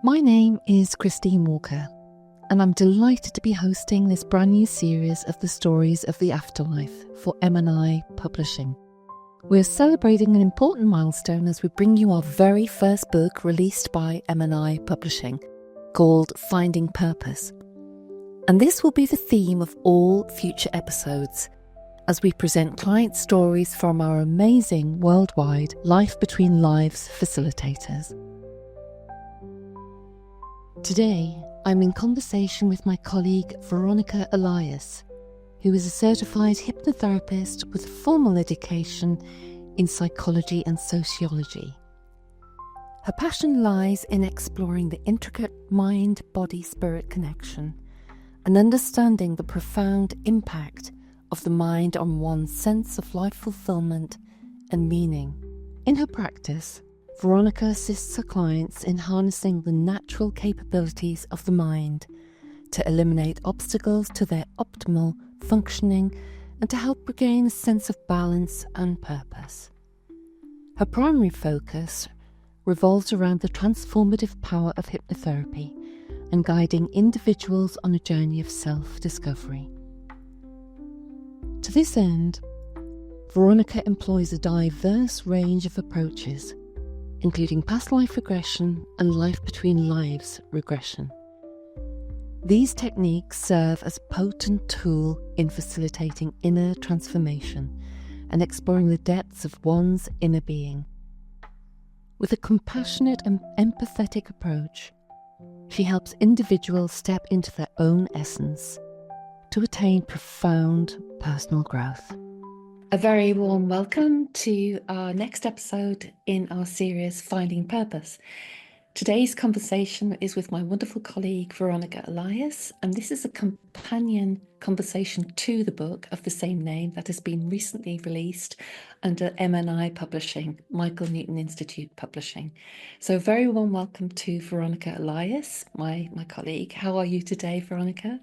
My name is Christine Walker, and I'm delighted to be hosting this brand new series of the stories of the afterlife for MNI Publishing. We're celebrating an important milestone as we bring you our very first book released by MNI Publishing, called Finding Purpose. And this will be the theme of all future episodes, as we present client stories from our amazing worldwide Life Between Lives facilitators. Today, I'm in conversation with my colleague Veronika Elias, who is a certified hypnotherapist with formal education in psychology and sociology. Her passion lies in exploring the intricate mind-body-spirit connection and understanding the profound impact of the mind on one's sense of life fulfillment and meaning. In her practice, Veronika assists her clients in harnessing the natural capabilities of the mind to eliminate obstacles to their optimal functioning and to help regain a sense of balance and purpose. Her primary focus revolves around the transformative power of hypnotherapy and guiding individuals on a journey of self-discovery. To this end, Veronika employs a diverse range of approaches, including past life regression and life between lives regression. These techniques serve as a potent tool in facilitating inner transformation and exploring the depths of one's inner being. With a compassionate and empathetic approach, she helps individuals step into their own essence to attain profound personal growth. A very warm welcome to our next episode in our series, Finding Purpose. Today's conversation is with my wonderful colleague, Veronika Elias, and this is a companion conversation to the book of the same name that has been recently released under MNI Publishing, Michael Newton Institute Publishing. So a very warm welcome to Veronika Elias, my colleague. How are you today, Veronika?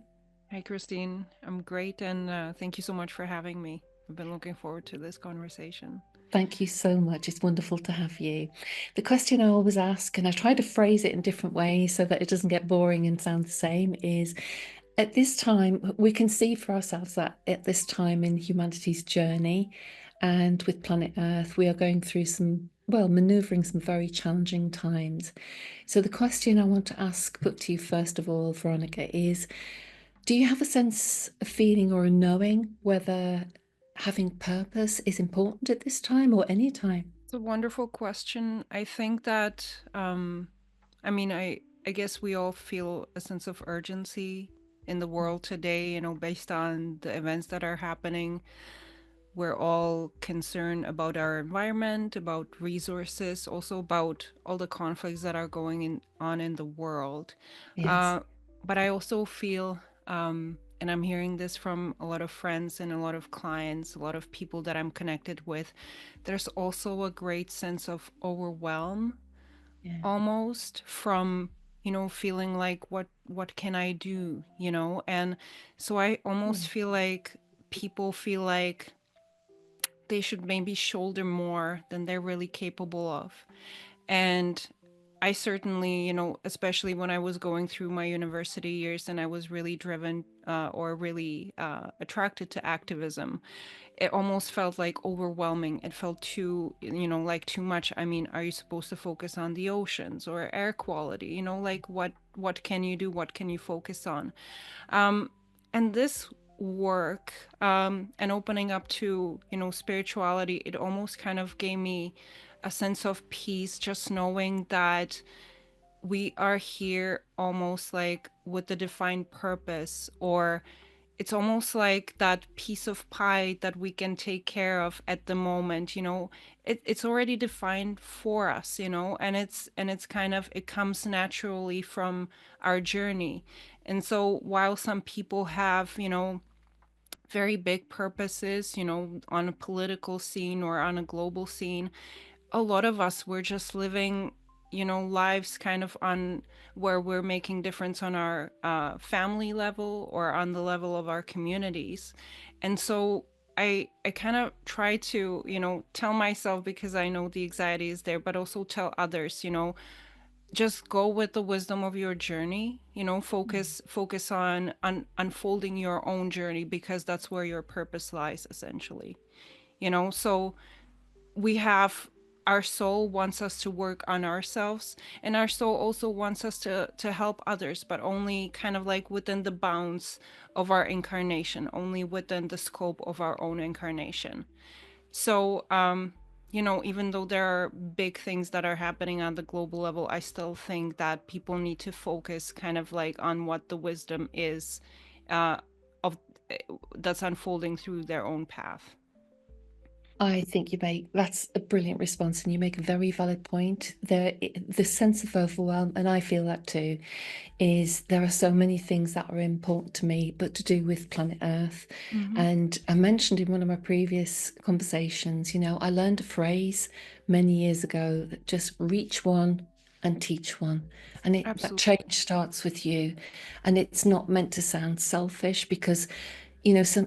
Hi, Christine. I'm great, and thank you so much for having me. I've been looking forward to this conversation. Thank you so much. It's wonderful to have you. The question I always ask, and I try to phrase it in different ways so that it doesn't get boring and sound the same, is at this time, we can see for ourselves that at this time in humanity's journey and with planet Earth, we are going through maneuvering some very challenging times. So the question I want to put to you first of all, Veronika, is do you have a sense, a feeling or a knowing whether having purpose is important at this time or any time? It's a wonderful question. I think that, I guess we all feel a sense of urgency in the world today, based on the events that are happening. We're all concerned about our environment, about resources, also about all the conflicts that are going on in the world. Yes. But I also feel, and I'm hearing this from a lot of friends and a lot of clients, a lot of people that I'm connected with, there's also a great sense of overwhelm, almost from, feeling like what can I do, And so I almost feel like people feel like they should maybe shoulder more than they're really capable of. And I certainly, especially when I was going through my university years and I was really driven or really attracted to activism, it almost felt like overwhelming. It felt too, like too much. I mean, are you supposed to focus on the oceans or air quality? Like what can you do? What can you focus on? And this work and opening up to, spirituality, it almost kind of gave me a sense of peace, just knowing that we are here almost like with a defined purpose, or it's almost like that piece of pie that we can take care of at the moment, it's already defined for us, and it's kind of, it comes naturally from our journey. And so while some people have, very big purposes, on a political scene or on a global scene, a lot of us, we're just living, lives kind of on where we're making difference on our family level or on the level of our communities. And so I kind of try to, tell myself, because I know the anxiety is there, but also tell others, just go with the wisdom of your journey, focus on unfolding your own journey, because that's where your purpose lies, essentially. So we have, our soul wants us to work on ourselves, and our soul also wants us to help others, but only kind of like within the bounds of our incarnation, only within the scope of our own incarnation. So, even though there are big things that are happening on the global level, I still think that people need to focus kind of like on what the wisdom is, uh, of that's unfolding through their own path. I think you make that's a brilliant response, and you make a very valid point. The sense of overwhelm, and I feel that too, is there are so many things that are important to me, but to do with planet Earth. Mm-hmm. And I mentioned in one of my previous conversations, I learned a phrase many years ago that just reach one and teach one. And that Absolutely. change starts with you. And it's not meant to sound selfish, because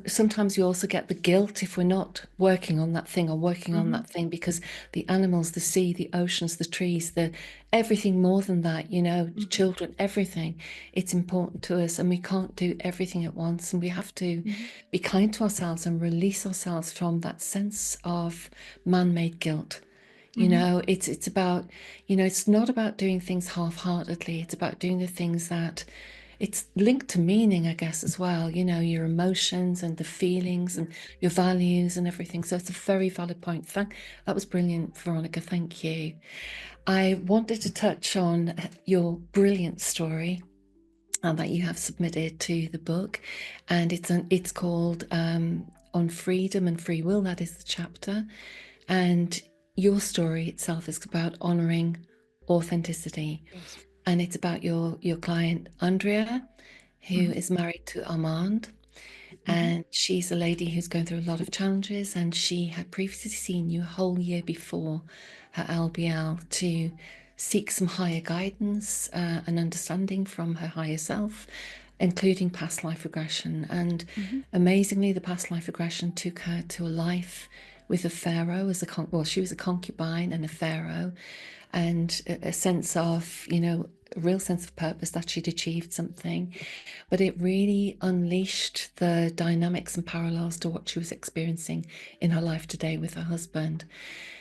sometimes you also get the guilt if we're not working on that thing or working on Mm-hmm. that thing, because the animals, the sea, the oceans, the trees, the everything more than that, Mm-hmm. children, everything, it's important to us, and we can't do everything at once, and we have to Mm-hmm. be kind to ourselves and release ourselves from that sense of man-made guilt. Mm-hmm. It's about, it's not about doing things half-heartedly. It's about doing the things that it's linked to meaning, I guess, as well, your emotions and the feelings and Yes. your values and everything. So it's a very valid point. That was brilliant, Veronika. Thank you. I wanted to touch on your brilliant story that you have submitted to the book, and it's called On Freedom and Free Will. That is the chapter. And your story itself is about honoring authenticity, Yes. and it's about your client Andrea, who Mm-hmm. is married to Armand, Mm-hmm. and she's a lady who's going through a lot of challenges, and she had previously seen you a whole year before her LBL to seek some higher guidance and understanding from her higher self, including past life regression. And Mm-hmm. amazingly, the past life regression took her to a life with a pharaoh as well, she was a concubine and a pharaoh, and a sense of, a real sense of purpose, that she'd achieved something. But it really unleashed the dynamics and parallels to what she was experiencing in her life today with her husband.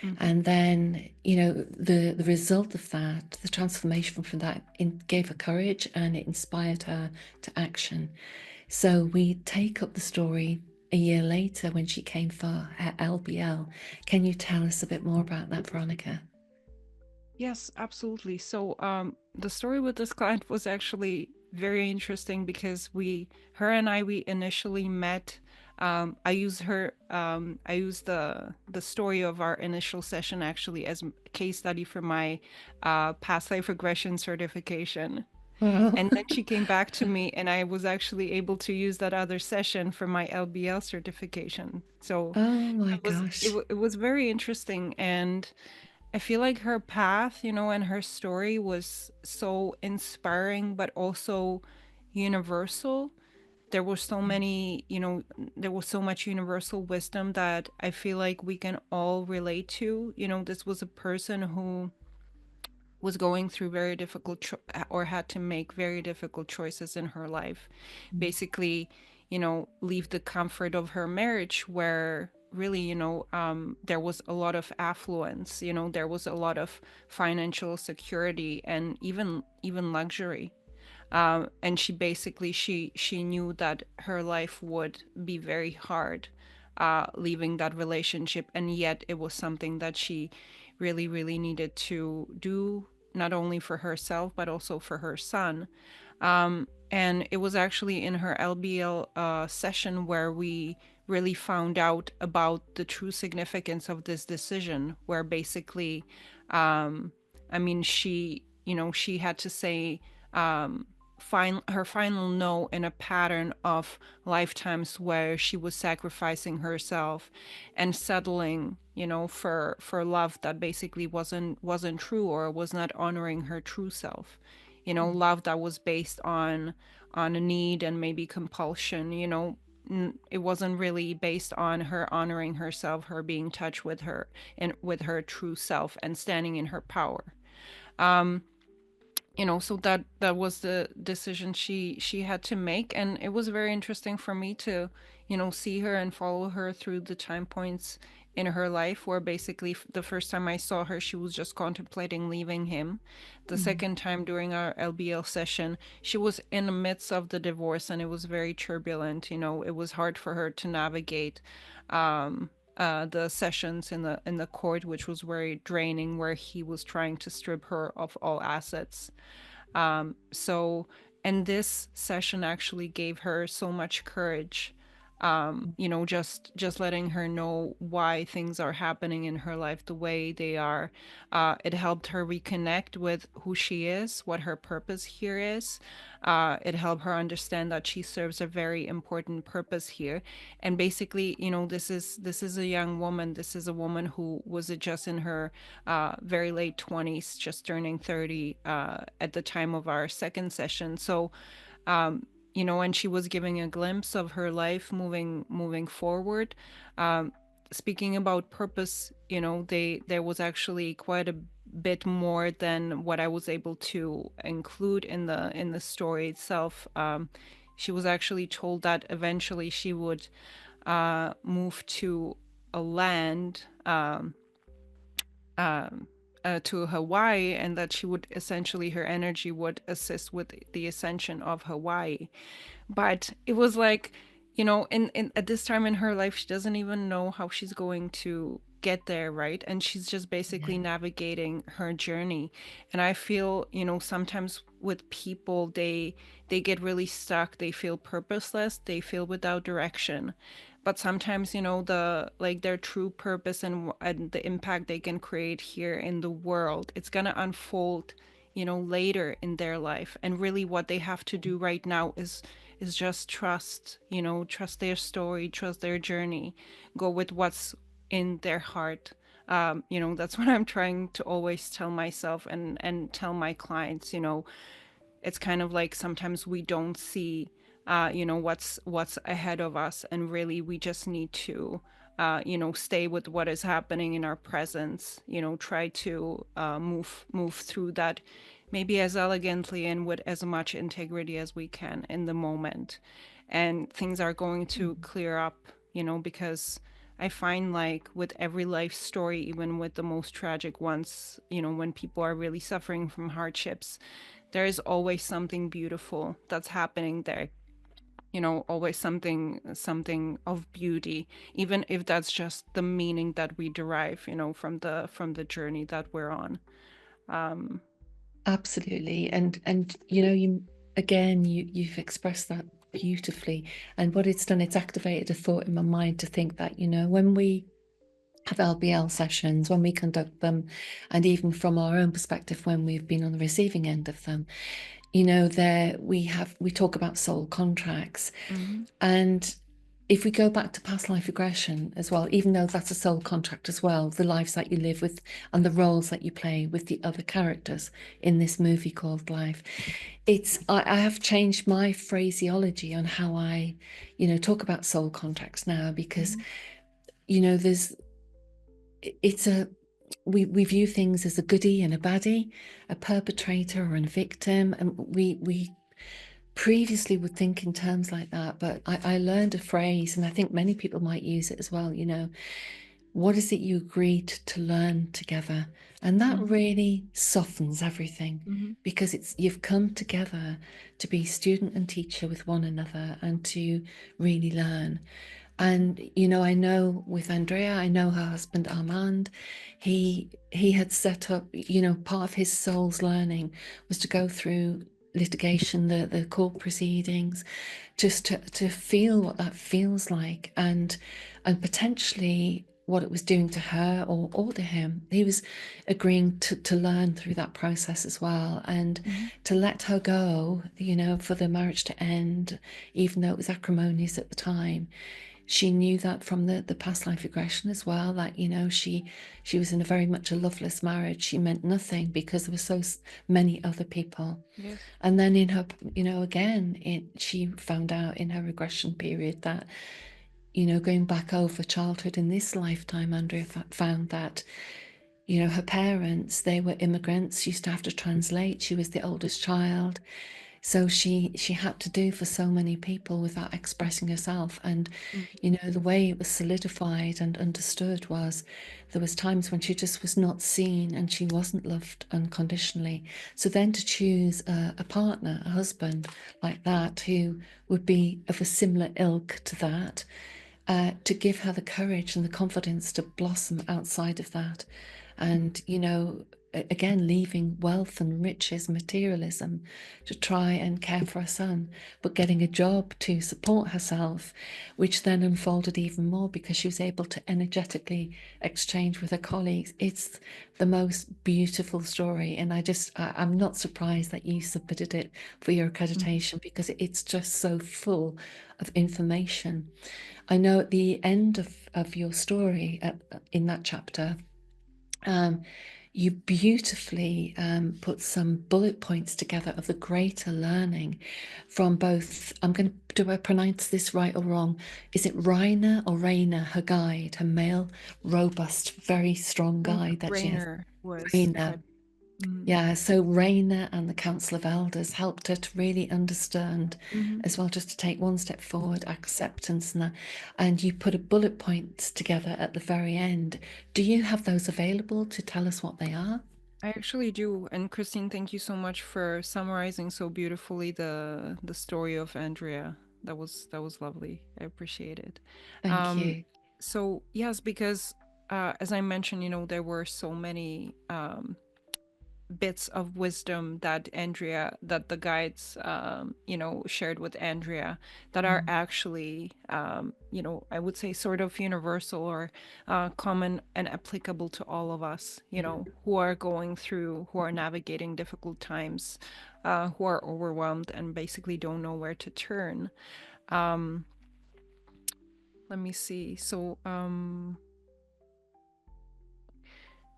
Mm-hmm. And then, the result of that, the transformation from that, gave her courage, and it inspired her to action. So we take up the story a year later when she came for her LBL. Can you tell us a bit more about that, Veronika? Yes, absolutely. So, the story with this client was actually very interesting because her and I, we initially met. I use the story of our initial session actually as a case study for my past life regression certification. Wow. And then she came back to me, and I was actually able to use that other session for my LBL certification. So Oh my gosh. it was very interesting, and I feel like her path, and her story was so inspiring, but also universal. There were so many, there was so much universal wisdom that I feel like we can all relate to. This was a person who was going through very or had to make very difficult choices in her life. Basically, leave the comfort of her marriage where really, there was a lot of affluence, there was a lot of financial security and even luxury. And she basically she knew that her life would be very hard leaving that relationship, and yet it was something that she really really needed to do, not only for herself but also for her son. And it was actually in her LBL session where we really found out about the true significance of this decision, where basically, um, I mean, she had to say her final no in a pattern of lifetimes where she was sacrificing herself and settling, for love that basically wasn't true or was not honoring her true self. Love that was based on a need and maybe compulsion. It wasn't really based on her honoring herself, her being in touch with her and with her true self and standing in her power. So that was the decision she had to make, and it was very interesting for me to see her and follow her through the time points in her life where basically the first time I saw her she was just contemplating leaving him. The Mm. second time during our LBL session she was in the midst of the divorce and it was very turbulent. It was hard for her to navigate the sessions in the court, which was very draining, where he was trying to strip her of all assets. So, and this session actually gave her so much courage. Just letting her know why things are happening in her life the way they are. It helped her reconnect with who she is, what her purpose here is. It helped her understand that she serves a very important purpose here. And basically, this is a young woman. This is a woman who was just in her very late 20s, just turning 30 at the time of our second session. So, and she was giving a glimpse of her life moving forward. Um, Speaking about purpose, there was actually quite a bit more than what I was able to include in the story itself. She was actually told that eventually she would move to a land to Hawaii, and that she would essentially her energy would assist with the ascension of Hawaii. But it was like, in at this time in her life, she doesn't even know how she's going to get there, right? And she's just Yeah. basically navigating her journey. And I feel, sometimes with people, they get really stuck, they feel purposeless, they feel without direction. But sometimes, their true purpose and the impact they can create here in the world, it's gonna unfold, later in their life. And really what they have to do right now is just trust, trust their story, trust their journey, go with what's in their heart. That's what I'm trying to always tell myself and tell my clients. It's kind of like sometimes we don't see what's ahead of us, and really we just need to stay with what is happening in our presence, try to move through that maybe as elegantly and with as much integrity as we can in the moment, and things are going to clear up, because I find like with every life story, even with the most tragic ones, when people are really suffering from hardships, there is always something beautiful that's happening there. Always something of beauty, even if that's just the meaning that we derive, from the journey that we're on. um Absolutely. And you've expressed that beautifully. And what it's done, it's activated a thought in my mind to think that, when we have LBL sessions, when we conduct them, and even from our own perspective, when we've been on the receiving end of them, there we talk about soul contracts. mhm, And if we go back to past life regression as well, even though that's a soul contract as well, the lives that you live with and the roles that you play with the other characters in this movie called life, I have changed my phraseology on how I talk about soul contracts now, because mhm, there's it's a we view things as a goodie and a baddie, a perpetrator or a victim, and we previously would think in terms like that. But I learned a phrase, and I think many people might use it as well. What is it you agreed to learn together? And that mhm, really softens everything, mhm, because you've come together to be student and teacher with one another and to really learn. mhm, And I know with Andrea, I know her husband Armand, he had set up, part of his soul's learning was to go through litigation, the court proceedings, just to feel what that feels like, and potentially what it was doing to her or to him. He was agreeing to learn through that process as well, and mhm, to let her go, for the marriage to end, even though it was acrimonious at the time. She knew that from the past life regression as well, that she was in a very much a loveless marriage. She meant nothing because there were so many other people. yes, And then in her, again, she found out in her regression period that, going back over childhood in this lifetime, Andrea found that, her parents, they were immigrants. She used to have to translate. She was the oldest child. So she had to do for so many people without expressing herself. And, Mm. the way it was solidified and understood was there was times when she just was not seen and she wasn't loved unconditionally. So then to choose a partner, a husband like that, who would be of a similar ilk to that, to give her the courage and the confidence to blossom outside of that. And, again, leaving wealth and riches, materialism to try and care for her son, but getting a job to support herself, which then unfolded even more because she was able to energetically exchange with her colleagues. It's the most beautiful story. And I'm not surprised that you submitted it for your Mhm. accreditation because it's just so full of information. I know at the end of your story in that chapter, um, you beautifully put some bullet points together of the greater learning from both. Do I pronounce this right or wrong? Is it Rainer, her guide, her male, robust, very strong I think guide that she has? Rainer was the Rainer. head. Mm. Yeah, so Raina and the Council of Elders helped her to really understand, Mhm. as well, just to take one step forward, acceptance and that. And you put a bullet points together at the very end. Do you have those available to tell us what they are? I actually do. And Christine, thank you so much for summarizing so beautifully the story of Andrea. That was lovely. I appreciate it. Thank Um, you. so yes, because as I mentioned, there were so many bits of wisdom that the guides, shared with Andrea that are Mm, actually, I would say sort of universal or common and applicable to all of us, who are going through, who are navigating difficult times, who are overwhelmed and basically don't know where to turn. Um, Let me see. So,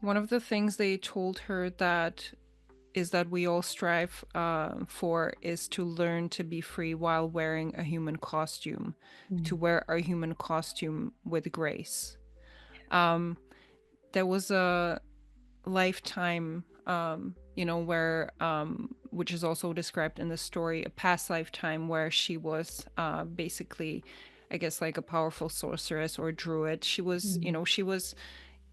one of the things they told her that we all strive for is to learn to be free while wearing a human costume, to mm, wear our human costume with grace. Um, there was a lifetime, where, which is also described in the story, a past lifetime where she was basically, I guess, like a powerful sorceress or druid. mm, She was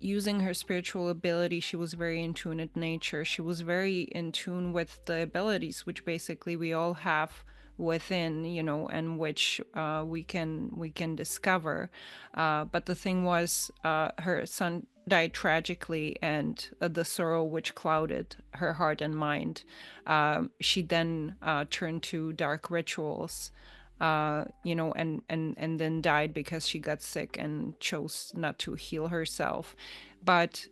using her spiritual ability. She was very in tune with nature. She was very in tune with the abilities which basically we all have within, and which we can discover. But the thing was, her son died tragically, and the sorrow which clouded her heart and mind. She then turned to dark rituals, and then died because she got sick and chose not to heal herself. But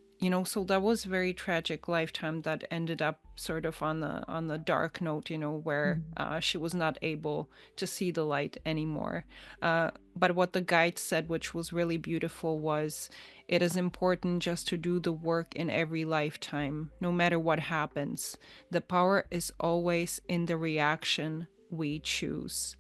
so that was a very tragic lifetime that ended up sort of on the dark note, where mm, she was not able to see the light anymore. But what the guide said, which was really beautiful, was it is important just to do the work in every lifetime, no matter what happens. The power is always in the reaction we choose.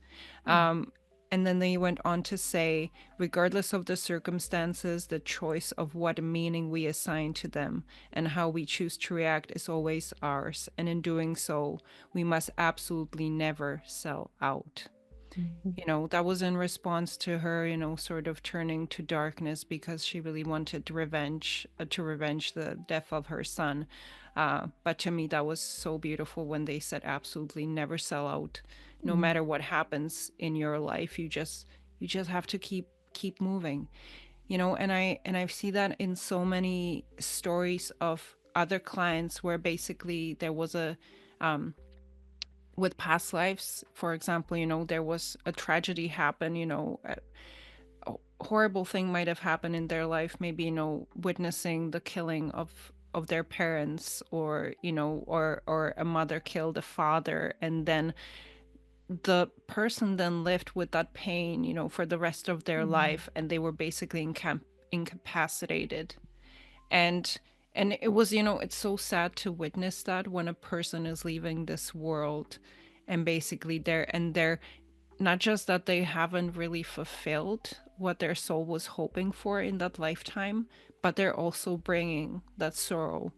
mm, Um, and then they went on to say, regardless of the circumstances, the choice of what meaning we assign to them and how we choose to react is always ours. And in doing so, we must absolutely never sell out. mm, That was in response to her, sort of turning to darkness because she really wanted revenge, to revenge the death of her son. But to me, that was so beautiful when they said, absolutely never sell out. No mm, matter what happens in your life, you just have to keep moving. And I see that in so many stories of other clients where basically there was a with past lives, for example, there was a tragedy happen, a horrible thing might have happened in their life, maybe, witnessing the killing of their parents, or or a mother killed a father, and then the person then lived with that pain, for the rest of their mm, life, and they were basically incapacitated. And and it was, it's so sad to witness that when a person is leaving this world, and basically they're not just that they haven't really fulfilled what their soul was hoping for in that lifetime, but they're also bringing that sorrow,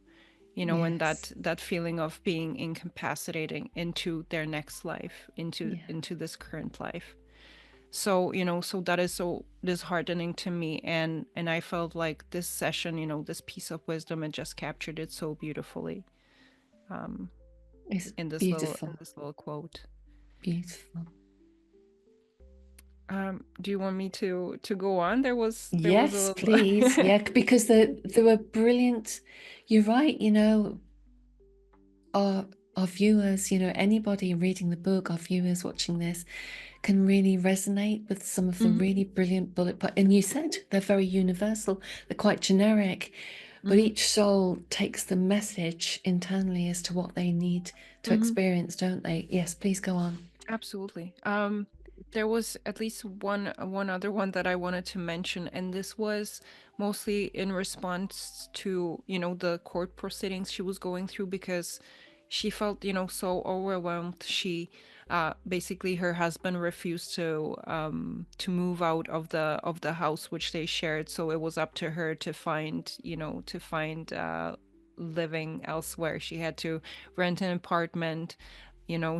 and Yes. that feeling of being incapacitating into their next life, Yeah. into this current life. So, so that is so disheartening to me, and I felt like this session, this piece of wisdom, it just captured it so beautifully, um It's in beautiful. this little quote. Beautiful. Do you want me to go on? There was a Yes, little please. Yeah, because they were brilliant. You're right, our our viewers, anybody reading the book, our viewers watching this can really resonate with some of the Mhm, really brilliant bullet points. And you said they're very universal, they're quite generic, but mhm, each soul takes the message internally as to what they need to mhm. experience, don't they? Yes, please go on. Absolutely. There was at least one other one that I wanted to mention, and this was mostly in response to, the court proceedings she was going through, because she felt, so overwhelmed. She basically, her husband refused to move out of the house which they shared, so it was up to her to find, living elsewhere. She had to rent an apartment.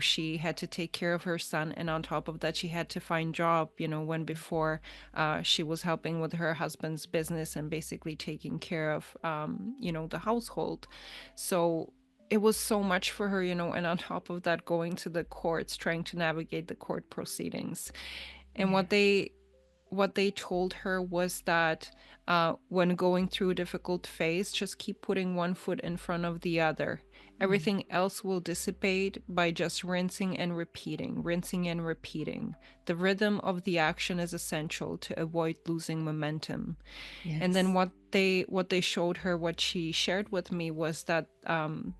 She had to take care of her son, and on top of that she had to find job, when before she was helping with her husband's business and basically taking care of the household. So it was so much for her, and on top of that, going to the courts, trying to navigate the court proceedings. And Yeah. what they told her was that when going through a difficult phase, just keep putting one foot in front of the other. Mm. Everything else will dissipate by just rinsing and repeating, rinsing and repeating. The rhythm of the action is essential to avoid losing momentum. And then Yes. what they showed her, what she shared with me, was that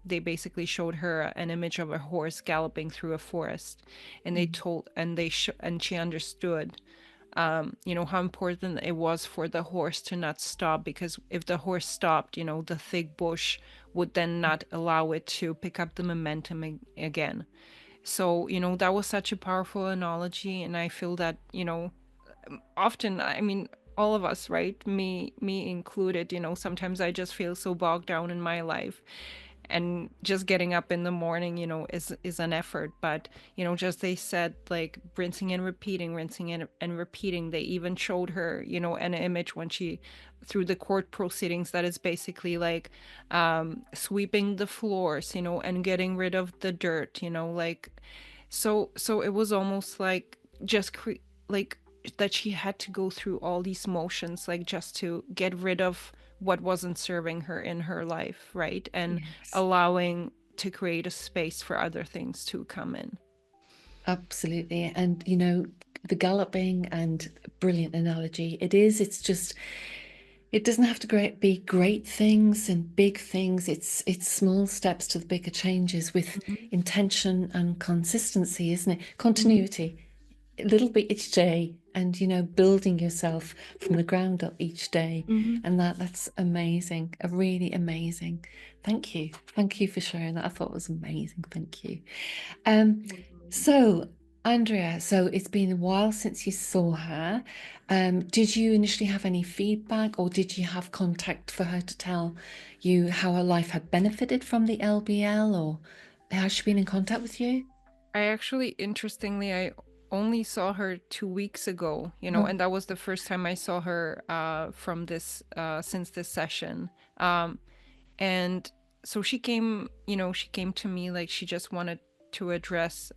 they basically showed her an image of a horse galloping through a forest, and they Mm. told and they and she understood how important it was for the horse to not stop, because if the horse stopped, the thick bush would then not allow it to pick up the momentum again. So, that was such a powerful analogy. And I feel that, often, I mean, all of us, right? Me included, sometimes I just feel so bogged down in my life, and just getting up in the morning, is an effort. But just they said, like, rinsing and repeating, rinsing and repeating. They even showed her, an image when she, through the court proceedings, that is basically like sweeping the floors, and getting rid of the dirt, like. So it was almost like just like that she had to go through all these motions, like, just to get rid of what wasn't serving her in her life, right? And Yes. allowing to create a space for other things to come in. Absolutely. And the galloping, and brilliant analogy. It's just, it doesn't have to be great things and big things. It's small steps to the bigger changes with Mhm, intention and consistency, isn't it? mhm, Continuity. A little bit each day, and building yourself from the ground up each day. mhm. And that's amazing. A really amazing. Thank you. Thank you for sharing that. I thought it was amazing. Thank you. Um, so, Andrea, so it's been a while since you saw her. Did you initially have any feedback, or did you have contact for her to tell you how her life had benefited from the LBL, or has she been in contact with you? I actually, interestingly, I only saw her 2 weeks ago, Oh, and that was the first time I saw her from this since this session. Um, and so she came to me, like, she just wanted to address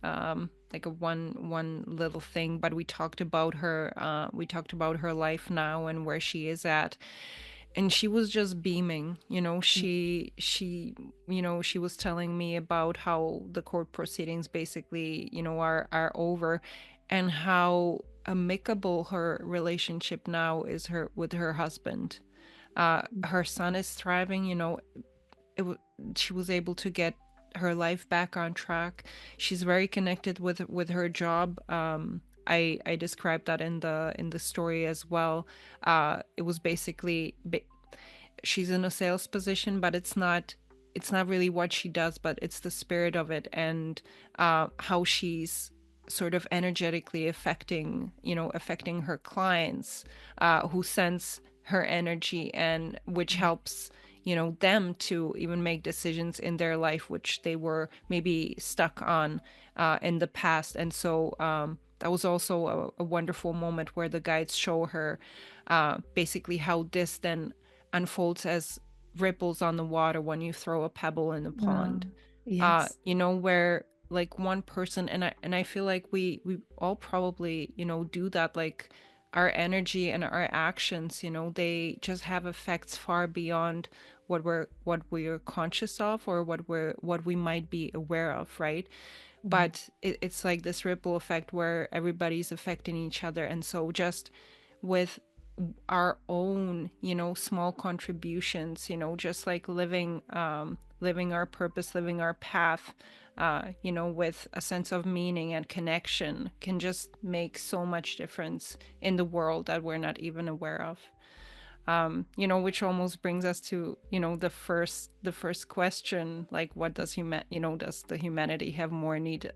like a one little thing, but we talked about her life now and where she is at. And she was just beaming. She was telling me about how the court proceedings basically, are over, and how amicable her relationship now is her with her husband. Her son is thriving. it w- she was able to get her life back on track. She's very connected with her job. I described that in the story as well. It was basically she's in a sales position, but it's not really what she does, but it's the spirit of it, and how she's sort of energetically affecting, affecting her clients, who sense her energy, and which helps, them to even make decisions in their life which they were maybe stuck on in the past. And so that was also a wonderful moment where the guides show her basically how this then unfolds as ripples on the water when you throw a pebble in a Oh, pond. yes. Where like one person, and I feel like we all probably, do that, like our energy and our actions, they just have effects far beyond what we're conscious of, or what we might be aware of, right? Mm. But it's like this ripple effect where everybody's affecting each other. And so just with our own, small contributions, just like living our purpose, living our path, with a sense of meaning and connection, can just make so much difference in the world that we're not even aware of. Which almost brings us to, the first question, like, what does does the humanity have more need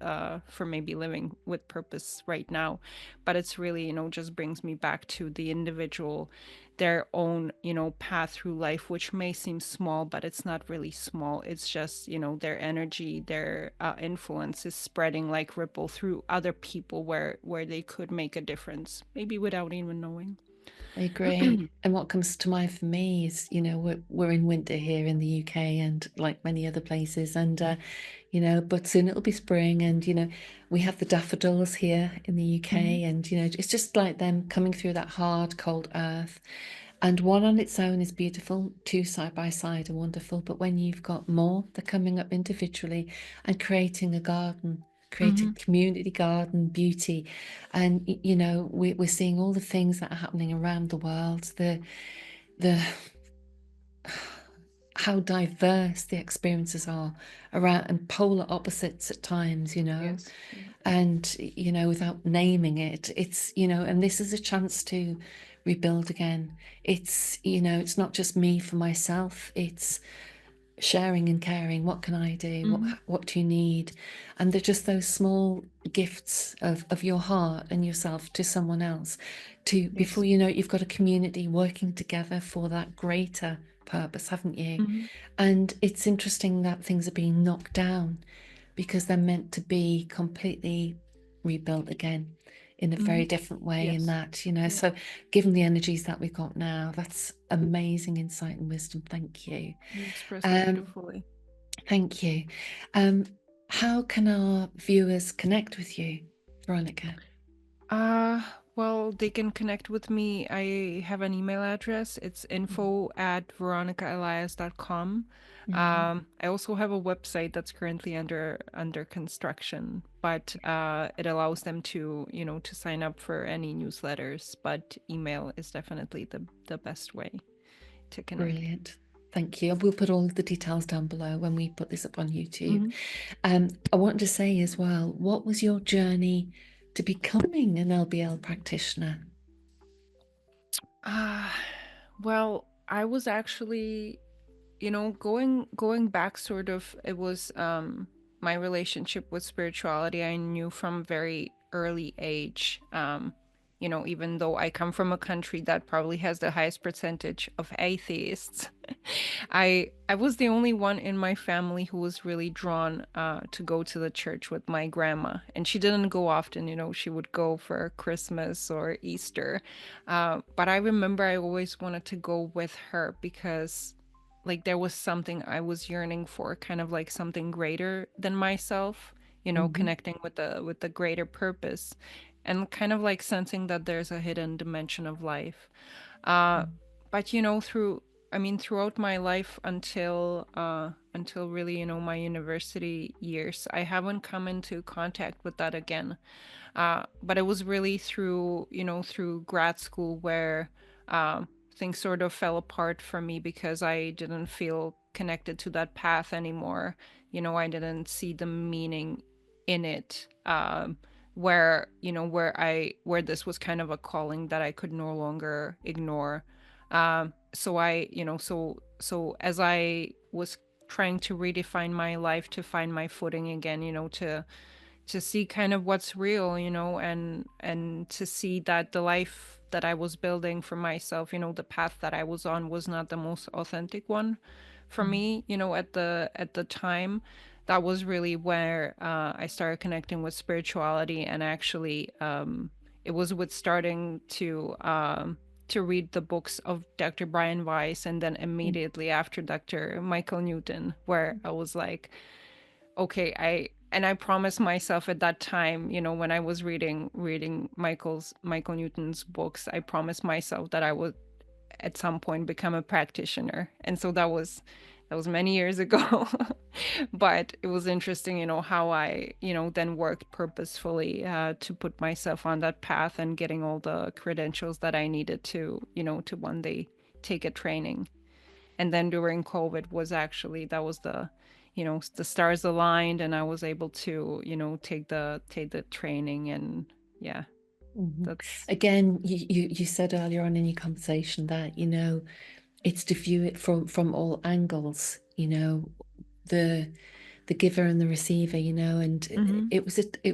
for maybe living with purpose right now? But it's really, just brings me back to the individual, their own, path through life, which may seem small, but it's not really small. It's just, their energy, their influence is spreading like ripple through other people, where they could make a difference, maybe without even knowing. I agree. And what comes to mind for me is, we're in winter here in the UK and like many other places, and but soon it'll be spring, and we have the daffodils here in the Mhm. UK, and it's just like them coming through that hard, cold earth. And one on its own is beautiful, two side by side are wonderful. But when you've got more, they're coming up individually and creating a garden, creating Mhm. community garden beauty. And we're seeing all the things that are happening around the world, the how diverse the experiences are around, and polar opposites at times, Yes. Yeah. and without naming it, it's and this is a chance to rebuild again. It's not just me for myself, it's sharing and caring. What can I do? Mhm. What do you need? And they're just those small gifts of your heart and yourself to someone else, to before Yes. you know it, you've got a community working together for that greater purpose, haven't you? Mhm. And it's interesting that things are being knocked down because they're meant to be completely rebuilt again in a very Mhm. different way, in Yes. that Yeah. so given the energies that we've got now, that's amazing insight and wisdom. Thank you. You expressed it um beautifully. Thank you. um how can our viewers connect with you, Veronika? Uh, well, they can connect with me. I have an email address. It's info@veronikaelias.com. Mhm. I also have a website that's currently under construction, but it allows them to, to sign up for any newsletters. But email is definitely the best way to connect. Brilliant. Thank you. We'll put all the details down below when we put this up on YouTube. Mhm. I wanted to say as well, what was your journey to becoming an LBL practitioner? Uh, well, I was actually, going back, sort of, it was my relationship with spirituality. I knew from very early age. Even though I come from a country that probably has the highest percentage of atheists, I was the only one in my family who was really drawn to go to the church with my grandma, and she didn't go often. She would go for Christmas or Easter, but I remember I always wanted to go with her because, like, there was something I was yearning for, kind of like something greater than myself. Mhm. Connecting with the greater purpose, and kind of like sensing that there's a hidden dimension of life. Uh, but throughout my life, until really, my university years, I haven't come into contact with that again. But it was really through grad school where things sort of fell apart for me because I didn't feel connected to that path anymore. I didn't see the meaning in it. Where this was kind of a calling that I could no longer ignore. So as I was trying to redefine my life to find my footing again, to see kind of what's real, and to see that the life that I was building for myself, the path that I was on was not the most authentic one for Mm. me, at the time. That was really where I started connecting with spirituality, and actually, it was with starting to read the books of Dr. Brian Weiss, and then Mm. immediately after Dr. Michael Newton, where I was like, okay, I promised myself at that time, when I was reading Michael Newton's books, I promised myself that I would at some point become a practitioner. And so that was many years ago. But it was interesting, how I, then worked purposefully to put myself on that path and getting all the credentials that I needed to one day take a training. And then during COVID was actually, that was the stars aligned, and I was able to, take the training. And yeah, Mhm. that's Again, you said earlier on in your conversation that, it's to view it from all angles, the the giver and the receiver, and mm-hmm. it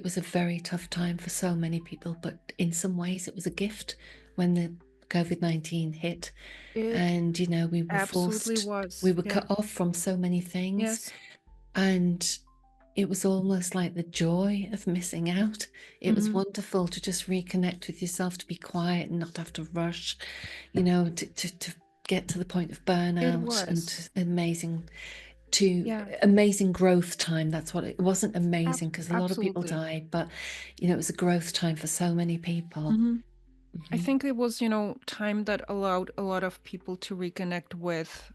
was a very tough time for so many people, but in some ways it was a gift when the COVID-19 hit, It and we were absolutely forced, we was. were Yeah. cut off from so many things, Yes. and it was almost like the joy of missing out. It was Mm-hmm. wonderful to just reconnect with yourself, to be quiet and not have to rush, to get to the point of It burnout, and was. to Yeah. amazing growth time. That's what it wasn't amazing, because a lot of people Absolutely. died, but it was a growth time for so many people. Mm-hmm. I Hmm. think it was, time that allowed a lot of people to reconnect with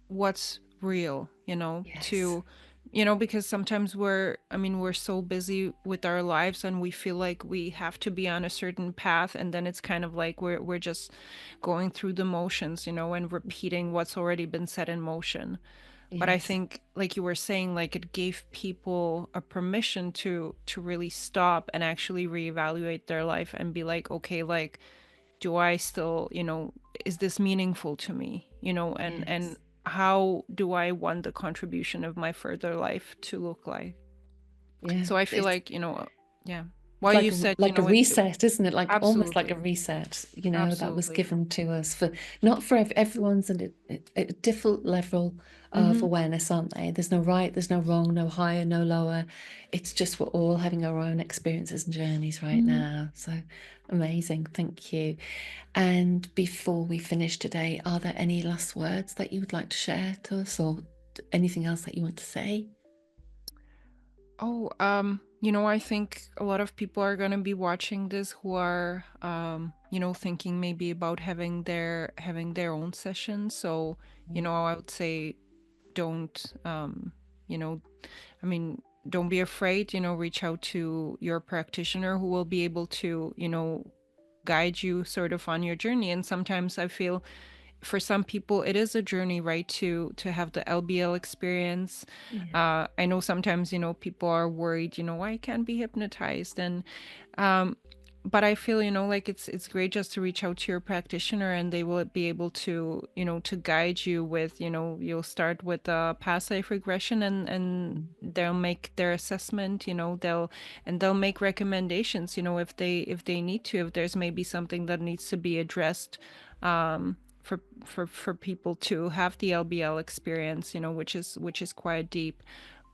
what's real, Yes. because sometimes we're so busy with our lives, and we feel like we have to be on a certain path, and then it's kind of like we're just going through the motions, and repeating what's already been set in motion. But I Yes. think, like you were saying, like it gave people a permission to really stop and actually reevaluate their life and be like, okay, like, do I still, is this meaningful to me, and Yes. how do I want the contribution of my further life to look like? Yeah. So I feel It's like, yeah, It's while you said, like a it reset, isn't it? Like almost like a absolutely, reset, that was absolutely. given to us for not for everyone's at a different level of Mm-hmm. awareness, aren't they? There's no right, there's no wrong, no higher, no lower. It's just we're all having our own experiences and journeys right Mm-hmm. now. So amazing. Thank you. And before we finish today, are there any last words that you would like to share to us, or anything else that you want to say? Oh, I think a lot of people are gonna be watching this who are, thinking maybe about having their own session. So, I would say, don't, you know, I mean, don't be afraid. Reach out to your practitioner who will be able to, guide you sort of on your journey. And sometimes I feel, for some people it is a journey, right, to have the LBL experience. Yeah. I know sometimes, people are worried, I can't be hypnotized. And um but I feel, like it's great just to reach out to your practitioner, and they will be able to, to guide you with, you'll start with past life regression, and Mm. they'll make their assessment, they'll make recommendations, if they need to, if there's maybe something that needs to be addressed, for people to have the LBL experience, which is quite deep.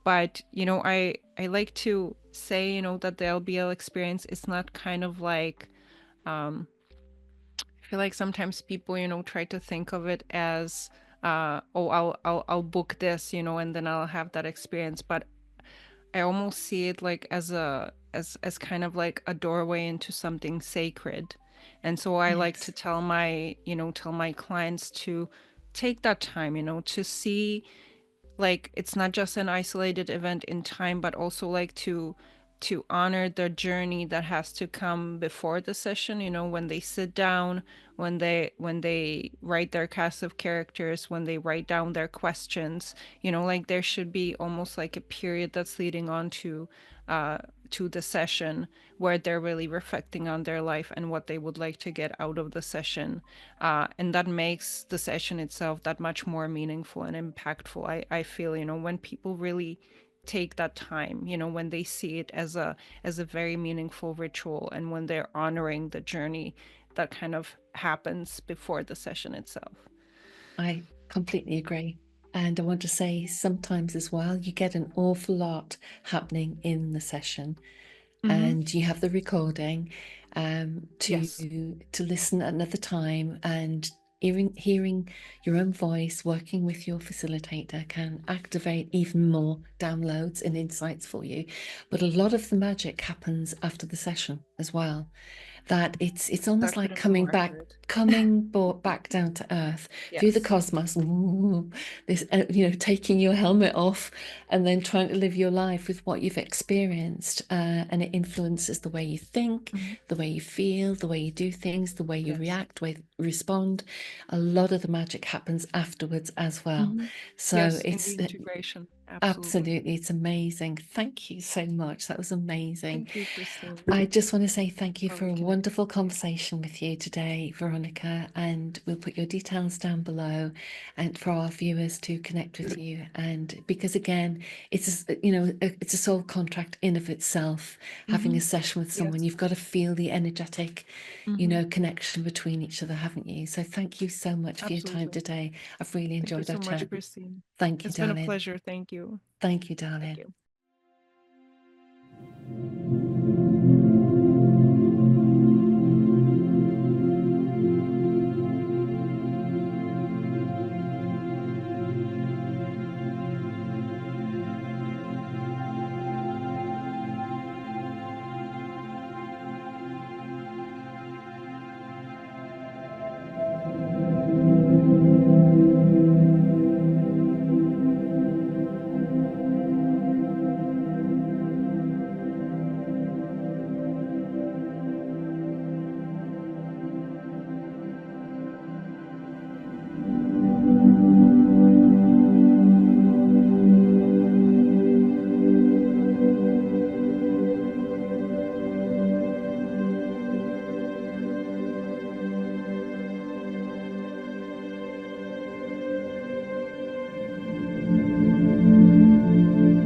But I like to say, that the LBL experience is not kind of like, um I feel like sometimes people, try to think of it as, oh, I'll book this, and then I'll have that experience. But I almost see it like as kind of like a doorway into something sacred. And so I like to Yes. tell my clients to take that time, to see, like, it's not just an isolated event in time, but also like to honor the journey that has to come before the session, when they sit down, when they write their cast of characters, when they write down their questions, like there should be almost like a period that's leading on uh to the session, where they're really reflecting on their life and what they would like to get out of the session. And that makes the session itself that much more meaningful and impactful. I feel, when people really take that time, you know, when they see it as a very meaningful ritual, and when they're honoring the journey that kind of happens before the session itself. I completely agree. And I want to say sometimes as well, you get an awful lot happening in the session, Mm-hmm. and you have the recording to Yes. listen at another time, and hearing your own voice working with your facilitator can activate even more downloads and insights for you. But a lot of the magic happens after the session as well, that it's almost That like couldn't be more accurate. back down to earth through the Yes. cosmos. This taking your helmet off and then trying to live your life with what you've experienced, and it influences the way you think, Mm-hmm. the way you feel, the way you do things, the way you Yes. react, way you respond. A lot of the magic happens afterwards as well. Mm-hmm. So Yes, in it's the integration. Absolutely. absolutely, it's amazing. Thank you so much. That was amazing. Thank you, Christine. I just want to say thank you For for a reconnecting. wonderful conversation with you today, Veronika, and we'll put your details down below and for our viewers to connect with you. And because again, it's a soul contract in of itself, having Mm-hmm. a session with someone. Yes. You've got to feel the energetic, Mm-hmm. connection between each other, haven't you? So thank you so much for your time Absolutely. today. I've really Thank you enjoyed our so much, chat. Christine. Thank you, It's been a darling. pleasure. Thank you. Thank you, Thank darling. you.